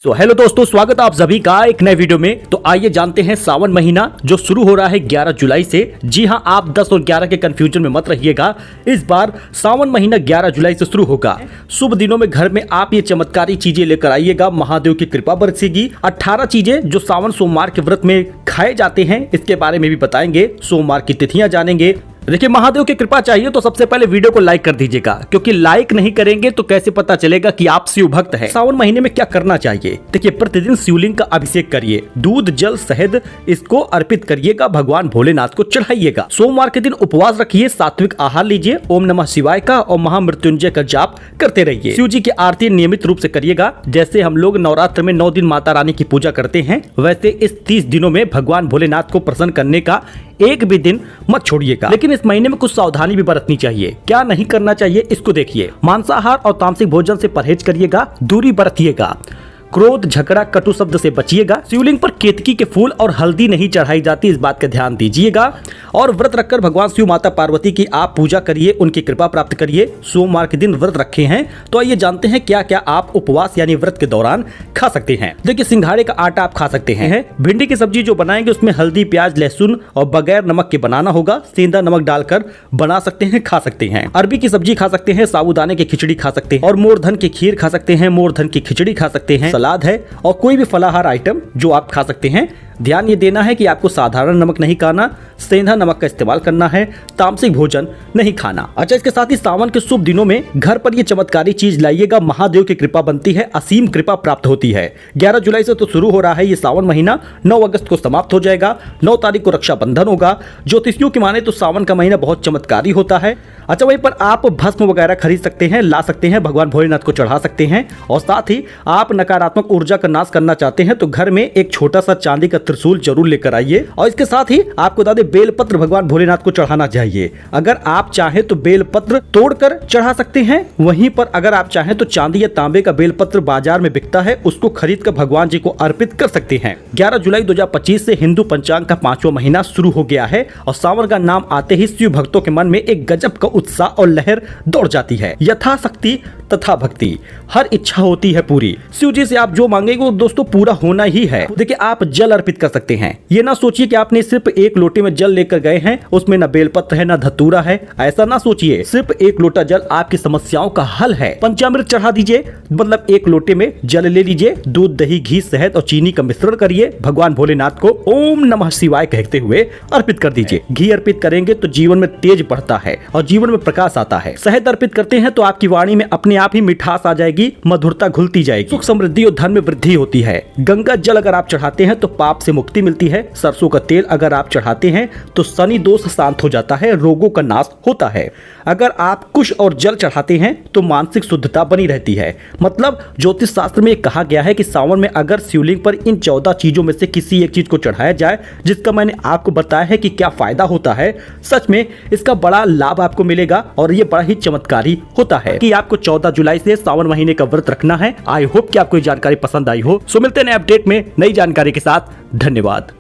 Hello दोस्तों, स्वागत है आप सभी का एक नए वीडियो में। तो आइए जानते हैं सावन महीना जो शुरू हो रहा है 11 जुलाई से। जी हां, आप 10 और 11 के कंफ्यूजन में मत रहिएगा। इस बार सावन महीना 11 जुलाई से शुरू होगा। शुभ दिनों में घर में आप ये चमत्कारी चीजें लेकर आइएगा, महादेव की कृपा बरसेगी। 18 चीजें जो सावन सोमवार के व्रत में खाए जाते हैं, इसके बारे में भी बताएंगे। सोमवार की तिथियां जानेंगे। देखिए, महादेव की कृपा चाहिए तो सबसे पहले वीडियो को लाइक कर दीजिएगा, क्योंकि लाइक नहीं करेंगे तो कैसे पता चलेगा कि आप शिव भक्त हैं। सावन महीने में क्या करना चाहिए? देखिए, प्रतिदिन शिवलिंग का अभिषेक करिए, दूध जल शहद इसको अर्पित करिएगा, भगवान भोलेनाथ को चढ़ाइएगा। सोमवार के दिन उपवास रखिए, सात्विक आहार लीजिए, ओम नमः शिवाय का और महामृत्युंजय का जाप करते रहिए। शिव जी की आरती नियमित रूप से करिएगा। जैसे हम लोग नवरात्र में 9 दिन माता रानी की पूजा करते हैं, वैसे इस 30 दिनों में भगवान भोलेनाथ को प्रसन्न करने का एक भी दिन मत छोड़िएगा। लेकिन इस महीने में कुछ सावधानी भी बरतनी चाहिए। क्या नहीं करना चाहिए इसको देखिए। मांसाहार और तामसिक भोजन से परहेज करिएगा, दूरी बरतिएगा। क्रोध, झगड़ा, कटु शब्द से बचिएगा। शिवलिंग पर केतकी के फूल और हल्दी नहीं चढ़ाई जाती, इस बात का ध्यान दीजिएगा। और व्रत रखकर भगवान शिव माता पार्वती की आप पूजा करिए, उनकी कृपा प्राप्त करिए। सोमवार के दिन व्रत रखे हैं तो आइए जानते हैं क्या क्या आप उपवास यानी व्रत के दौरान खा सकते हैं। देखिए, सिंघाड़े का आटा आप खा सकते हैं। भिंडी की सब्जी जो बनाएंगे उसमें हल्दी, प्याज, लहसुन और बगैर नमक के बनाना होगा। सेंधा नमक डालकर बना सकते हैं, खा सकते हैं। अरबी की सब्जी खा सकते हैं, साबूदाने की खिचड़ी खा सकते हैं और मोरधन की खीर खा सकते हैं, मोरधन की खिचड़ी खा सकते हैं। सलाद है और कोई भी फलाहार आइटम जो आप खा सकते हैं। ध्यान ये देना है कि आपको साधारण नमक नहीं खाना, सेंधा नमक का इस्तेमाल करना है, तामसिक भोजन नहीं खाना। अच्छा, इसके साथ ही सावन के शुभ दिनों में घर पर ये चमत्कारी चीज लाइएगा, महादेव की कृपा बनती है, असीम कृपा प्राप्त होती है। 11 जुलाई से तो शुरू हो रहा है ये सावन महीना, 9 अगस्त को समाप्त हो जाएगा। 9 तारीख को रक्षाबंधन होगा। ज्योतिषियों की माने तो सावन का महीना बहुत चमत्कारी होता है। अच्छा, वहीं पर आप भस्म वगैरह खरीद सकते हैं, ला सकते हैं, भगवान भोलेनाथ को चढ़ा सकते हैं। और साथ ही आप नकारात्मक ऊर्जा का नाश करना चाहते हैं तो घर में एक छोटा सा चांदी का त्रिशूल जरूर लेकर आइए। और इसके साथ ही आपको बता दें, बेलपत्र भगवान भोलेनाथ को चढ़ाना चाहिए। अगर आप चाहें तो बेलपत्र तोड़कर चढ़ा सकते हैं। वहीं पर अगर आप चाहें तो चांदी या तांबे का बेलपत्र बाजार में बिकता है, उसको खरीद कर भगवान जी को अर्पित कर सकते हैं। 11 जुलाई 2025 से हिंदू पंचांग का 5वां महीना शुरू हो गया है और सावन का नाम आते ही शिव भक्तों के मन में एक गजब का उत्साह और लहर दौड़ जाती है। यथाशक्ति तथा भक्ति, हर इच्छा होती है पूरी। शिव जी से आप जो मांगेंगे वो दोस्तों पूरा होना ही है। देखिए, आप जल अर्पित कर सकते हैं। ये ना सोचिए कि आपने सिर्फ एक लोटे में जल लेकर गए हैं, उसमें ना बेलपत्र है ना धतूरा है, ऐसा ना सोचिए। सिर्फ एक लोटा जल आपकी समस्याओं का हल है। पंचामृत चढ़ा दीजिए, मतलब एक लोटे में जल ले लीजिए, दूध, दही, घी, शहद और चीनी का मिश्रण करिए, भगवान भोलेनाथ को ओम नमः शिवाय कहते हुए अर्पित कर दीजिए। घी अर्पित करेंगे तो जीवन में तेज बढ़ता है और जीवन में प्रकाश आता है। शहद अर्पित करते हैं तो आपकी वाणी में अपने आप ही मिठास आ जाएगी, मधुरता घुलती जाएगी, सुख समृद्धि और धन में वृद्धि होती है। गंगा जल अगर आप चढ़ाते हैं तो पाप से मुक्ति मिलती है। सरसों का तेल अगर आप चढ़ाते हैं तो शनि दोष शांत हो जाता है, रोगों का नाश होता है। अगर आप कुश और जल चढ़ाते हैं तो मानसिक शुद्धता बनी रहती है। मतलब ज्योतिष शास्त्र में कहा गया है कि सावन में अगर शिवलिंग पर इन 14 चीजों में से किसी एक चीज को चढ़ाया जाए, जिसका मैंने आपको बताया है कि क्या फायदा होता है, सच में इसका बड़ा लाभ आपको मिलेगा और ये बड़ा ही चमत्कारी होता है कि आपको 14 जुलाई से सावन महीने का व्रत रखना है। आई होप कि आपको ये जानकारी पसंद आई हो। सो मिलते हैं नए अपडेट में नई जानकारी के साथ। धन्यवाद।